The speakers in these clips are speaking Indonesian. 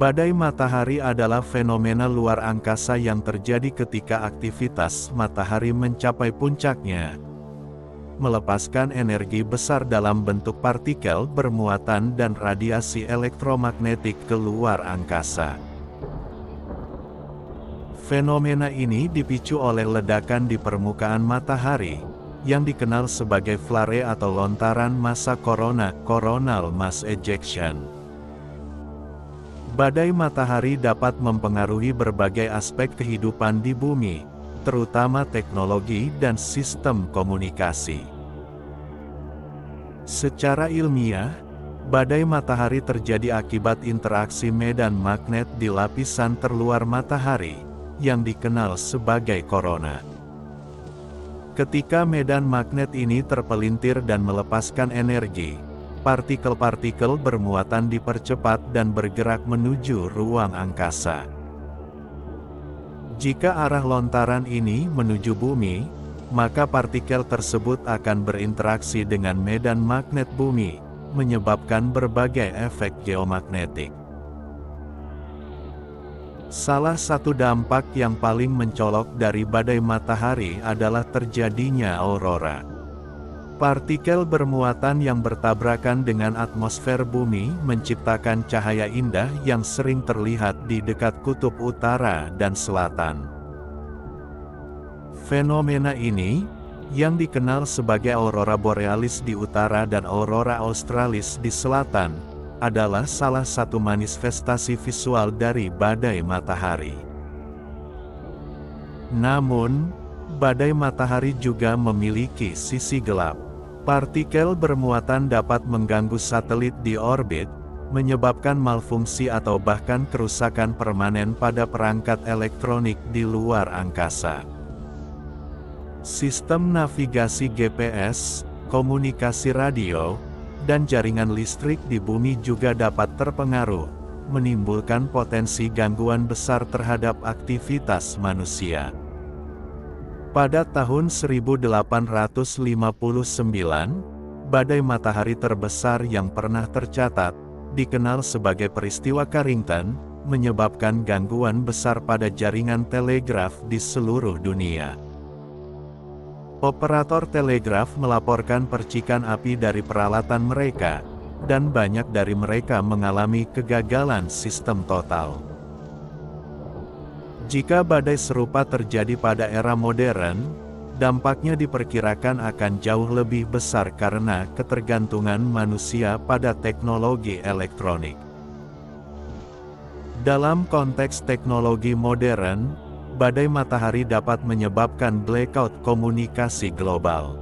Badai matahari adalah fenomena luar angkasa yang terjadi ketika aktivitas matahari mencapai puncaknya, melepaskan energi besar dalam bentuk partikel bermuatan dan radiasi elektromagnetik ke luar angkasa. Fenomena ini dipicu oleh ledakan di permukaan matahari, yang dikenal sebagai flare atau lontaran massa corona, coronal mass ejection. Badai matahari dapat mempengaruhi berbagai aspek kehidupan di bumi, terutama teknologi dan sistem komunikasi. Secara ilmiah, badai matahari terjadi akibat interaksi medan magnet di lapisan terluar matahari, yang dikenal sebagai korona. Ketika medan magnet ini terpelintir dan melepaskan energi, partikel-partikel bermuatan dipercepat dan bergerak menuju ruang angkasa. Jika arah lontaran ini menuju bumi, maka partikel tersebut akan berinteraksi dengan medan magnet bumi, menyebabkan berbagai efek geomagnetik. Salah satu dampak yang paling mencolok dari badai matahari adalah terjadinya aurora. Partikel bermuatan yang bertabrakan dengan atmosfer bumi menciptakan cahaya indah yang sering terlihat di dekat kutub utara dan selatan. Fenomena ini, yang dikenal sebagai aurora borealis di utara dan aurora australis di selatan, adalah salah satu manifestasi visual dari badai matahari. Namun, badai matahari juga memiliki sisi gelap. Partikel bermuatan dapat mengganggu satelit di orbit, menyebabkan malfungsi atau bahkan kerusakan permanen pada perangkat elektronik di luar angkasa. Sistem navigasi GPS, komunikasi radio, dan jaringan listrik di bumi juga dapat terpengaruh, menimbulkan potensi gangguan besar terhadap aktivitas manusia. Pada tahun 1859, badai matahari terbesar yang pernah tercatat, dikenal sebagai peristiwa Carrington, menyebabkan gangguan besar pada jaringan telegraf di seluruh dunia. Operator telegraf melaporkan percikan api dari peralatan mereka, dan banyak dari mereka mengalami kegagalan sistem total. Jika badai serupa terjadi pada era modern, dampaknya diperkirakan akan jauh lebih besar karena ketergantungan manusia pada teknologi elektronik. Dalam konteks teknologi modern, badai matahari dapat menyebabkan blackout komunikasi global.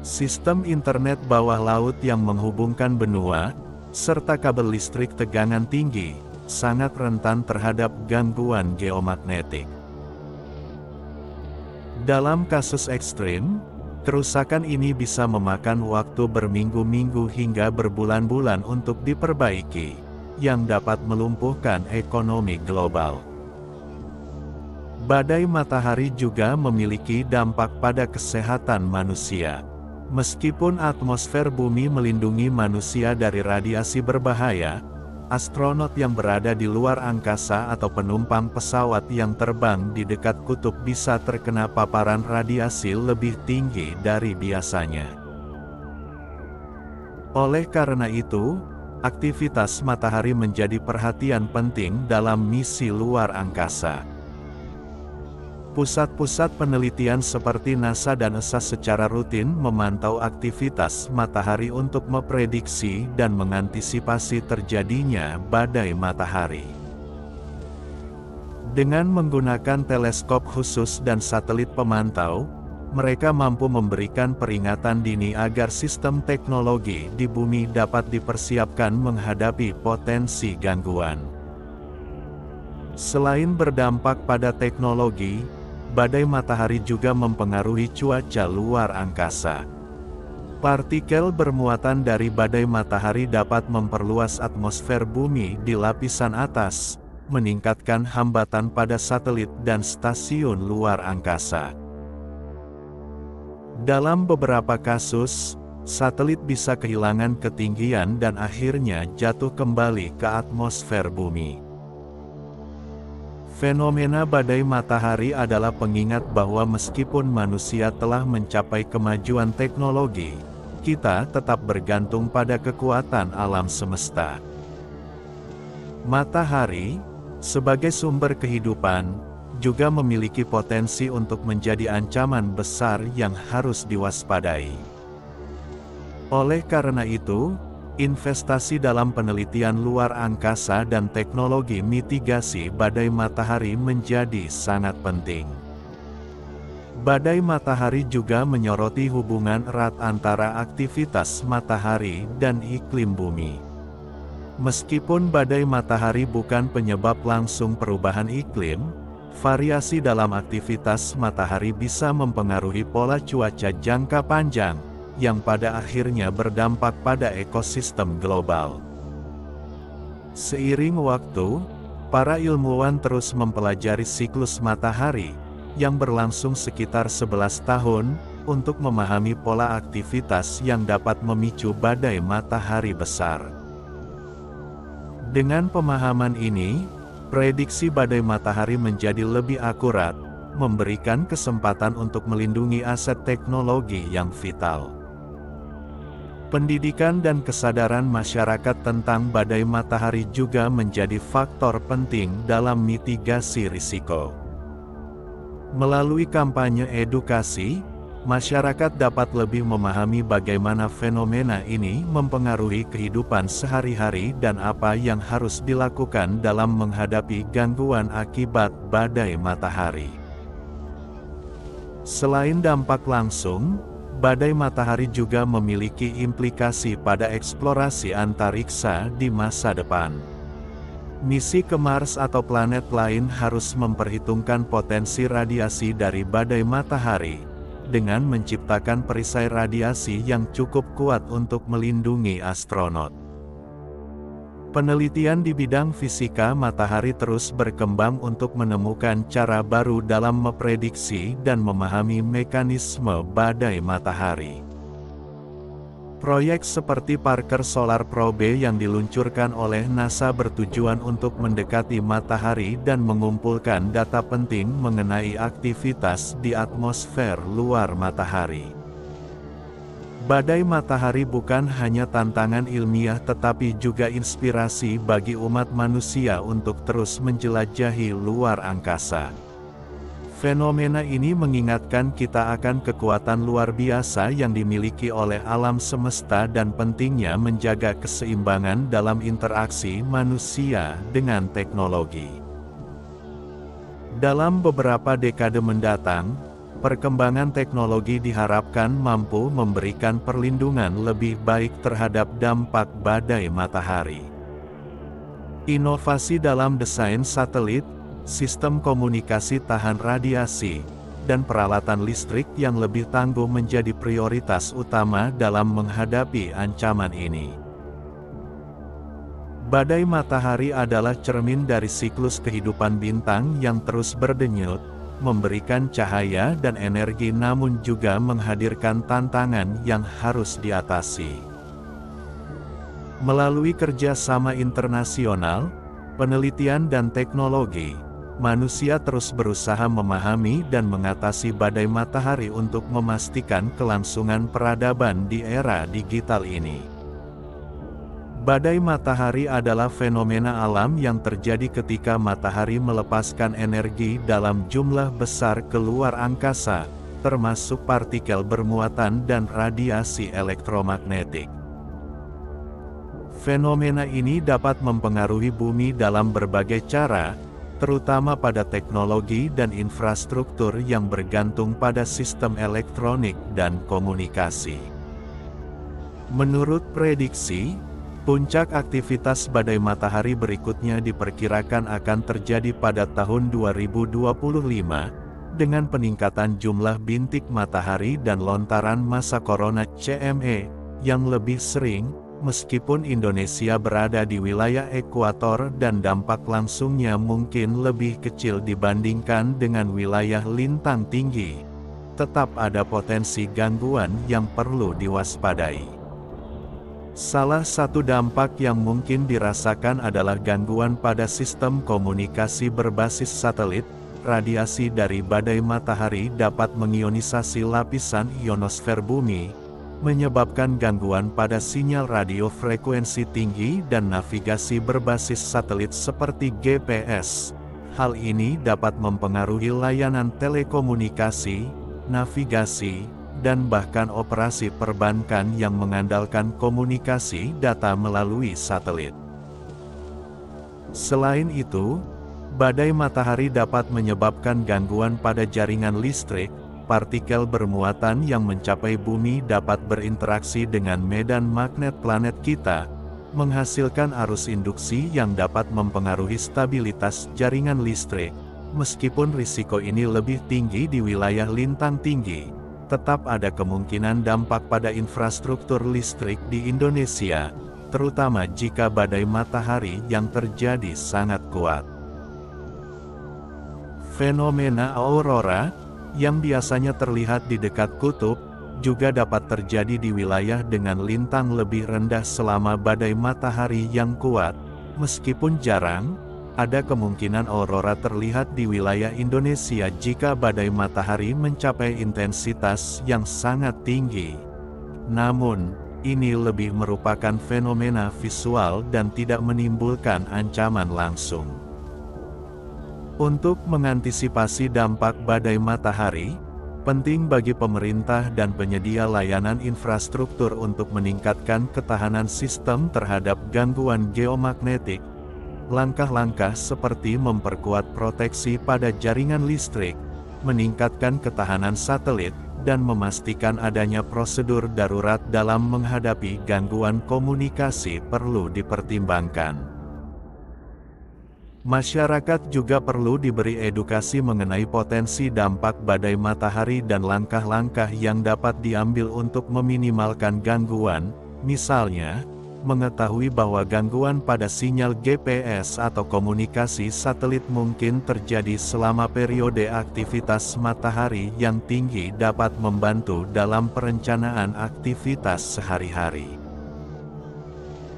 Sistem internet bawah laut yang menghubungkan benua, serta kabel listrik tegangan tinggi, sangat rentan terhadap gangguan geomagnetik. Dalam kasus ekstrim, kerusakan ini bisa memakan waktu berminggu-minggu hingga berbulan-bulan untuk diperbaiki, yang dapat melumpuhkan ekonomi global. Badai matahari juga memiliki dampak pada kesehatan manusia. Meskipun atmosfer bumi melindungi manusia dari radiasi berbahaya, astronot yang berada di luar angkasa atau penumpang pesawat yang terbang di dekat kutub bisa terkena paparan radiasi lebih tinggi dari biasanya. Oleh karena itu, aktivitas matahari menjadi perhatian penting dalam misi luar angkasa. Pusat-pusat penelitian seperti NASA dan ESA secara rutin memantau aktivitas matahari untuk memprediksi dan mengantisipasi terjadinya badai matahari. Dengan menggunakan teleskop khusus dan satelit pemantau, mereka mampu memberikan peringatan dini agar sistem teknologi di bumi dapat dipersiapkan menghadapi potensi gangguan. Selain berdampak pada teknologi, badai matahari juga mempengaruhi cuaca luar angkasa. Partikel bermuatan dari badai matahari dapat memperluas atmosfer bumi di lapisan atas, meningkatkan hambatan pada satelit dan stasiun luar angkasa. Dalam beberapa kasus, satelit bisa kehilangan ketinggian dan akhirnya jatuh kembali ke atmosfer bumi. Fenomena badai matahari adalah pengingat bahwa meskipun manusia telah mencapai kemajuan teknologi, kita tetap bergantung pada kekuatan alam semesta. Matahari, sebagai sumber kehidupan, juga memiliki potensi untuk menjadi ancaman besar yang harus diwaspadai. Oleh karena itu, investasi dalam penelitian luar angkasa dan teknologi mitigasi badai matahari menjadi sangat penting. Badai matahari juga menyoroti hubungan erat antara aktivitas matahari dan iklim bumi. Meskipun badai matahari bukan penyebab langsung perubahan iklim, variasi dalam aktivitas matahari bisa mempengaruhi pola cuaca jangka panjang, yang pada akhirnya berdampak pada ekosistem global. Seiring waktu, para ilmuwan terus mempelajari siklus matahari, yang berlangsung sekitar 11 tahun, untuk memahami pola aktivitas yang dapat memicu badai matahari besar. Dengan pemahaman ini, prediksi badai matahari menjadi lebih akurat, memberikan kesempatan untuk melindungi aset teknologi yang vital. Pendidikan dan kesadaran masyarakat tentang badai matahari juga menjadi faktor penting dalam mitigasi risiko. Melalui kampanye edukasi, masyarakat dapat lebih memahami bagaimana fenomena ini mempengaruhi kehidupan sehari-hari dan apa yang harus dilakukan dalam menghadapi gangguan akibat badai matahari. Selain dampak langsung, badai matahari juga memiliki implikasi pada eksplorasi antariksa di masa depan. Misi ke Mars atau planet lain harus memperhitungkan potensi radiasi dari badai matahari, dengan menciptakan perisai radiasi yang cukup kuat untuk melindungi astronot. Penelitian di bidang fisika matahari terus berkembang untuk menemukan cara baru dalam memprediksi dan memahami mekanisme badai matahari. Proyek seperti Parker Solar Probe yang diluncurkan oleh NASA bertujuan untuk mendekati matahari dan mengumpulkan data penting mengenai aktivitas di atmosfer luar matahari. Badai matahari bukan hanya tantangan ilmiah tetapi juga inspirasi bagi umat manusia untuk terus menjelajahi luar angkasa. Fenomena ini mengingatkan kita akan kekuatan luar biasa yang dimiliki oleh alam semesta dan pentingnya menjaga keseimbangan dalam interaksi manusia dengan teknologi. Dalam beberapa dekade mendatang, perkembangan teknologi diharapkan mampu memberikan perlindungan lebih baik terhadap dampak badai matahari. Inovasi dalam desain satelit, sistem komunikasi tahan radiasi, dan peralatan listrik yang lebih tangguh menjadi prioritas utama dalam menghadapi ancaman ini. Badai matahari adalah cermin dari siklus kehidupan bintang yang terus berdenyut, memberikan cahaya dan energi namun juga menghadirkan tantangan yang harus diatasi. Melalui kerjasama internasional, penelitian dan teknologi, manusia terus berusaha memahami dan mengatasi badai matahari untuk memastikan kelangsungan peradaban di era digital ini. Badai matahari adalah fenomena alam yang terjadi ketika matahari melepaskan energi dalam jumlah besar keluar angkasa, termasuk partikel bermuatan dan radiasi elektromagnetik. Fenomena ini dapat mempengaruhi bumi dalam berbagai cara, terutama pada teknologi dan infrastruktur yang bergantung pada sistem elektronik dan komunikasi. Menurut prediksi, puncak aktivitas badai matahari berikutnya diperkirakan akan terjadi pada tahun 2025, dengan peningkatan jumlah bintik matahari dan lontaran massa korona (CME) yang lebih sering, meskipun Indonesia berada di wilayah ekuator dan dampak langsungnya mungkin lebih kecil dibandingkan dengan wilayah lintang tinggi. tetap ada potensi gangguan yang perlu diwaspadai. Salah satu dampak yang mungkin dirasakan adalah gangguan pada sistem komunikasi berbasis satelit. Radiasi dari badai matahari dapat mengionisasi lapisan ionosfer bumi, menyebabkan gangguan pada sinyal radio frekuensi tinggi dan navigasi berbasis satelit seperti GPS. Hal ini dapat mempengaruhi layanan telekomunikasi, navigasi, dan bahkan operasi perbankan yang mengandalkan komunikasi data melalui satelit. Selain itu, badai matahari dapat menyebabkan gangguan pada jaringan listrik. Partikel bermuatan yang mencapai bumi dapat berinteraksi dengan medan magnet planet kita, menghasilkan arus induksi yang dapat mempengaruhi stabilitas jaringan listrik. Meskipun risiko ini lebih tinggi di wilayah lintang tinggi, tetap ada kemungkinan dampak pada infrastruktur listrik di Indonesia, terutama jika badai matahari yang terjadi sangat kuat. Fenomena aurora, yang biasanya terlihat di dekat kutub, juga dapat terjadi di wilayah dengan lintang lebih rendah selama badai matahari yang kuat. Meskipun jarang, ada kemungkinan aurora terlihat di wilayah Indonesia jika badai matahari mencapai intensitas yang sangat tinggi. Namun, ini lebih merupakan fenomena visual dan tidak menimbulkan ancaman langsung. Untuk mengantisipasi dampak badai matahari, penting bagi pemerintah dan penyedia layanan infrastruktur untuk meningkatkan ketahanan sistem terhadap gangguan geomagnetik. Langkah-langkah seperti memperkuat proteksi pada jaringan listrik, meningkatkan ketahanan satelit, dan memastikan adanya prosedur darurat dalam menghadapi gangguan komunikasi perlu dipertimbangkan. Masyarakat juga perlu diberi edukasi mengenai potensi dampak badai matahari dan langkah-langkah yang dapat diambil untuk meminimalkan gangguan, misalnya, mengetahui bahwa gangguan pada sinyal GPS atau komunikasi satelit mungkin terjadi selama periode aktivitas matahari yang tinggi dapat membantu dalam perencanaan aktivitas sehari-hari.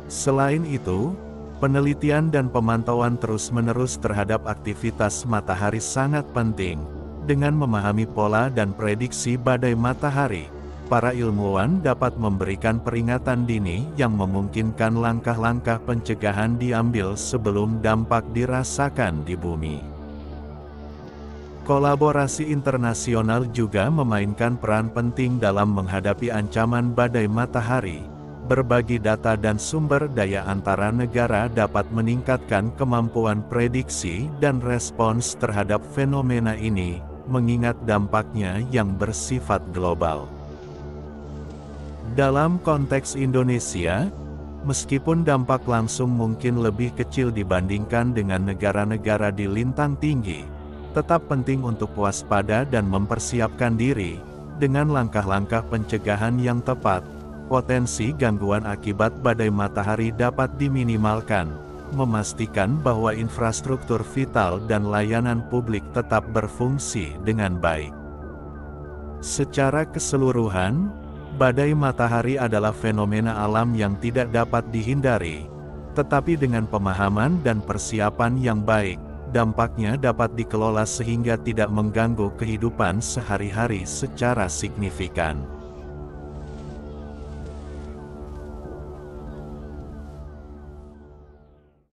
Selain itu, penelitian dan pemantauan terus-menerus terhadap aktivitas matahari sangat penting. Dengan memahami pola dan prediksi badai matahari, para ilmuwan dapat memberikan peringatan dini yang memungkinkan langkah-langkah pencegahan diambil sebelum dampak dirasakan di bumi. Kolaborasi internasional juga memainkan peran penting dalam menghadapi ancaman badai matahari. Berbagi data dan sumber daya antara negara dapat meningkatkan kemampuan prediksi dan respons terhadap fenomena ini, mengingat dampaknya yang bersifat global. Dalam konteks Indonesia, meskipun dampak langsung mungkin lebih kecil dibandingkan dengan negara-negara di lintang tinggi, tetap penting untuk waspada dan mempersiapkan diri. Dengan langkah-langkah pencegahan yang tepat, potensi gangguan akibat badai matahari dapat diminimalkan, memastikan bahwa infrastruktur vital dan layanan publik tetap berfungsi dengan baik. Secara keseluruhan, badai matahari adalah fenomena alam yang tidak dapat dihindari, tetapi dengan pemahaman dan persiapan yang baik, dampaknya dapat dikelola sehingga tidak mengganggu kehidupan sehari-hari secara signifikan.